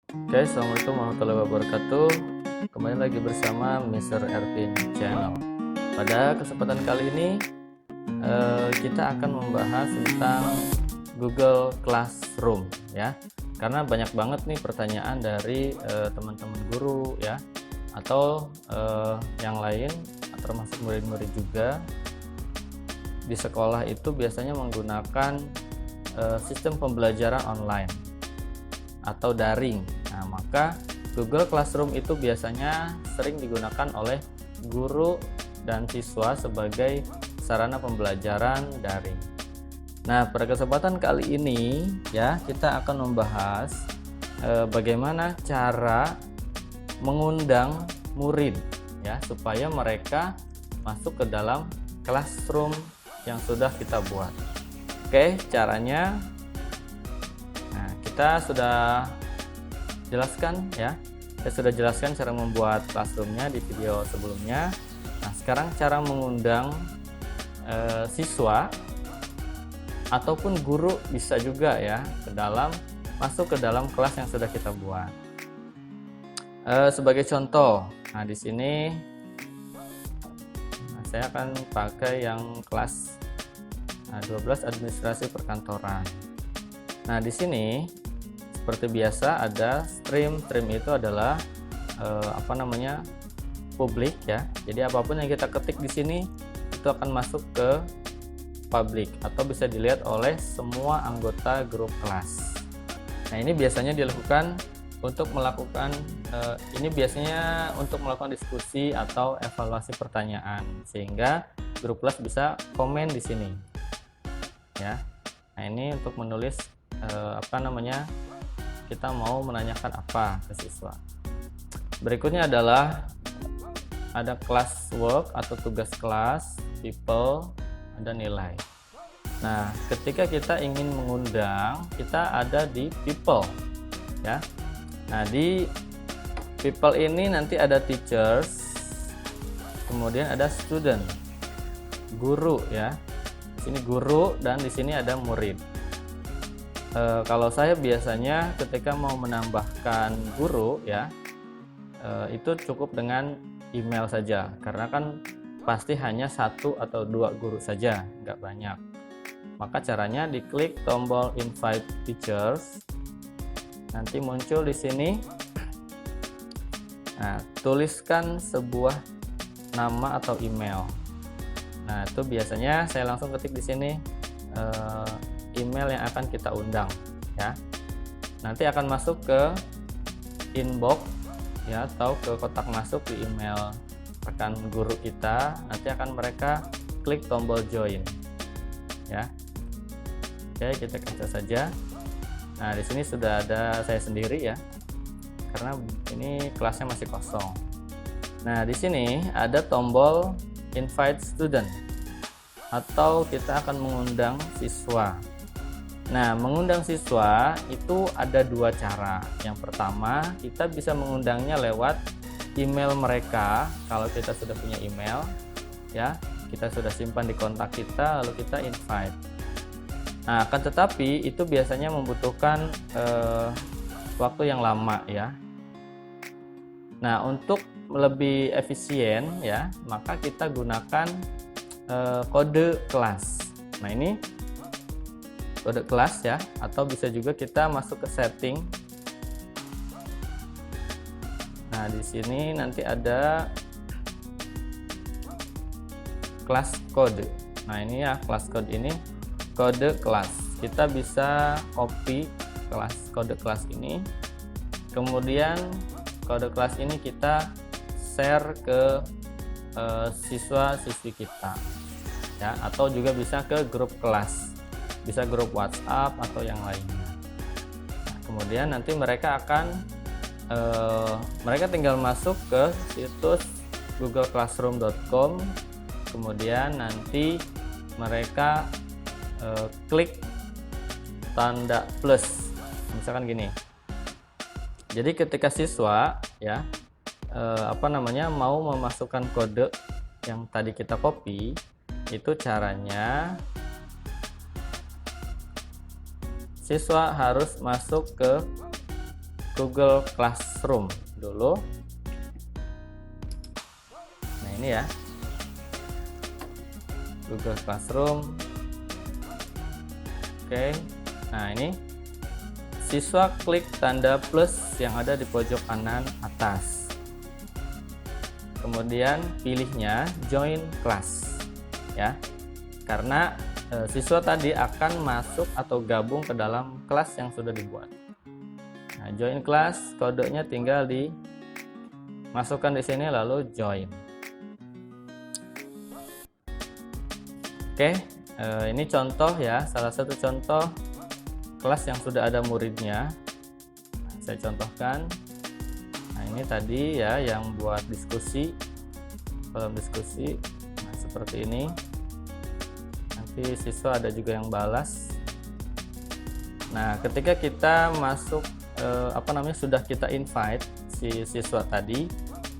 Oke, assalamualaikum warahmatullahi wabarakatuh. Kembali lagi bersama Mr. Ervin Channel. Pada kesempatan kali ini kita akan membahas tentang Google Classroom ya. Karena banyak banget nih pertanyaan dari teman-teman guru ya, atau yang lain, termasuk murid-murid juga di sekolah itu biasanya menggunakan sistem pembelajaran online atau daring. Nah, maka Google Classroom itu biasanya sering digunakan oleh guru dan siswa sebagai sarana pembelajaran daring. Nah, pada kesempatan kali ini ya, kita akan membahas bagaimana cara mengundang murid ya, supaya mereka masuk ke dalam classroom yang sudah kita buat. Oke, caranya kita sudah jelaskan ya. Saya sudah jelaskan cara membuat classroomnya di video sebelumnya. Nah, sekarang cara mengundang siswa ataupun guru bisa juga ya masuk ke dalam kelas yang sudah kita buat. Sebagai contoh, nah di sini saya akan pakai yang kelas 12 administrasi perkantoran. Nah, di sini seperti biasa ada stream itu adalah publik ya. Jadi apapun yang kita ketik di sini itu akan masuk ke publik atau bisa dilihat oleh semua anggota grup kelas. Nah, ini biasanya dilakukan untuk melakukan melakukan diskusi atau evaluasi pertanyaan, sehingga grup kelas bisa komen di sini ya. Nah, ini untuk menulis kita mau menanyakan apa ke siswa. Berikutnya adalah ada class work atau tugas kelas, people, ada nilai. Nah, ketika kita ingin mengundang, kita ada di people ya. Nah, di people ini nanti ada teachers, kemudian ada student, guru ya. Di sini guru dan di sini ada murid. Kalau saya biasanya ketika mau menambahkan guru ya, itu cukup dengan email saja, karena kan pasti hanya 1 atau 2 guru saja, nggak banyak. Maka caranya diklik tombol invite teachers, nanti muncul di sini. Nah, tuliskan sebuah nama atau email. Nah, itu biasanya saya langsung ketik di sini email yang akan kita undang ya. Nanti akan masuk ke inbox ya, atau ke kotak masuk di email rekan guru kita. Nanti akan mereka klik tombol join ya. Oke, kita cancel saja. Nah, di sini sudah ada saya sendiri ya, karena ini kelasnya masih kosong. Nah, di sini ada tombol invite student atau kita akan mengundang siswa. Nah, mengundang siswa itu ada 2 cara. Yang pertama, kita bisa mengundangnya lewat email mereka. Kalau kita sudah punya email ya, kita sudah simpan di kontak kita, lalu kita invite. Nah, akan tetapi itu biasanya membutuhkan waktu yang lama ya. Nah, untuk lebih efisien ya, maka kita gunakan kode kelas. Nah, ini kode kelas ya, atau bisa juga kita masuk ke setting. Nah, di sini nanti ada kelas kode. Nah, ini ya kelas kode, ini kode kelas. Kita bisa copy kode kelas ini, kemudian kode kelas ini kita share ke siswa-siswi kita ya, atau juga bisa ke grup kelas, bisa grup WhatsApp atau yang lainnya. Nah, kemudian nanti mereka tinggal masuk ke situs googleclassroom.com, kemudian nanti mereka klik tanda plus, misalkan gini. Jadi ketika siswa ya mau memasukkan kode yang tadi kita copy, itu caranya siswa harus masuk ke Google Classroom dulu. Nah ini ya, Google Classroom. Oke, nah ini siswa klik tanda plus yang ada di pojok kanan atas, kemudian pilihnya join class ya, karena siswa tadi akan masuk atau gabung ke dalam kelas yang sudah dibuat. Nah, join class, kodenya tinggal dimasukkan di sini lalu join. Oke, ini contoh ya, salah satu contoh kelas yang sudah ada muridnya. Saya contohkan. Nah, ini tadi ya yang buat diskusi, kolom diskusi. Nah, seperti ini. Siswa ada juga yang balas. Nah, ketika kita masuk sudah kita invite si siswa tadi,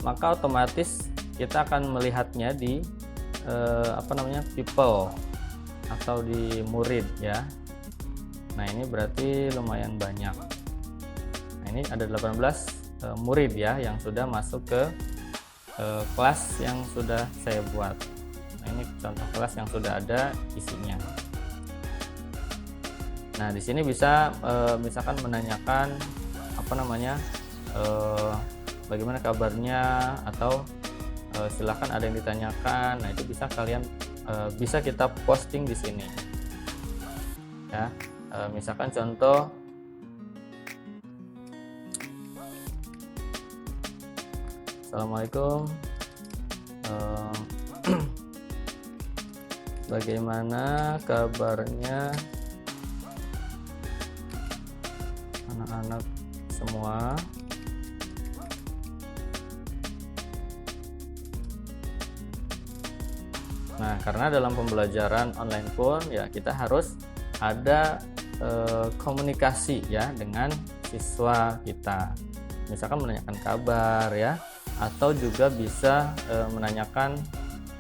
maka otomatis kita akan melihatnya di people atau di murid ya. Nah, ini berarti lumayan banyak. Nah, ini ada 18 murid ya yang sudah masuk ke kelas yang sudah saya buat. Ini contoh kelas yang sudah ada isinya. Nah, di sini bisa misalkan menanyakan bagaimana kabarnya, atau silahkan ada yang ditanyakan. Nah, itu bisa bisa kita posting di sini. Ya, misalkan contoh Assalamualaikum. Bagaimana kabarnya anak-anak semua? Nah, karena dalam pembelajaran online pun ya kita harus ada komunikasi ya dengan siswa kita. Misalkan menanyakan kabar ya, atau juga bisa menanyakan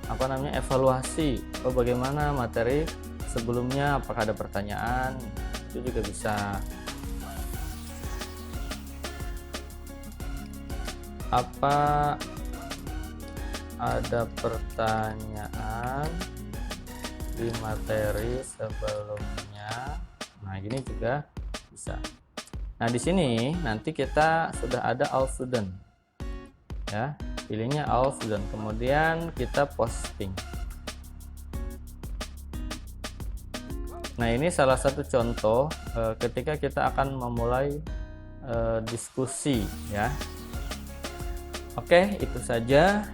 evaluasi, bagaimana materi sebelumnya, apakah ada pertanyaan, itu juga bisa. Apa ada pertanyaan di materi sebelumnya? Nah, gini juga bisa. Nah, di sini nanti kita sudah ada all student ya. Pilihnya all student, kemudian kita posting. Nah, ini salah satu contoh ketika kita akan memulai diskusi ya. Oke, itu saja.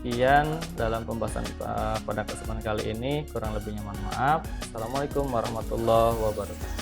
Sekian dalam pembahasan pada kesempatan kali ini, kurang lebihnya mohon maaf. Assalamualaikum warahmatullahi wabarakatuh.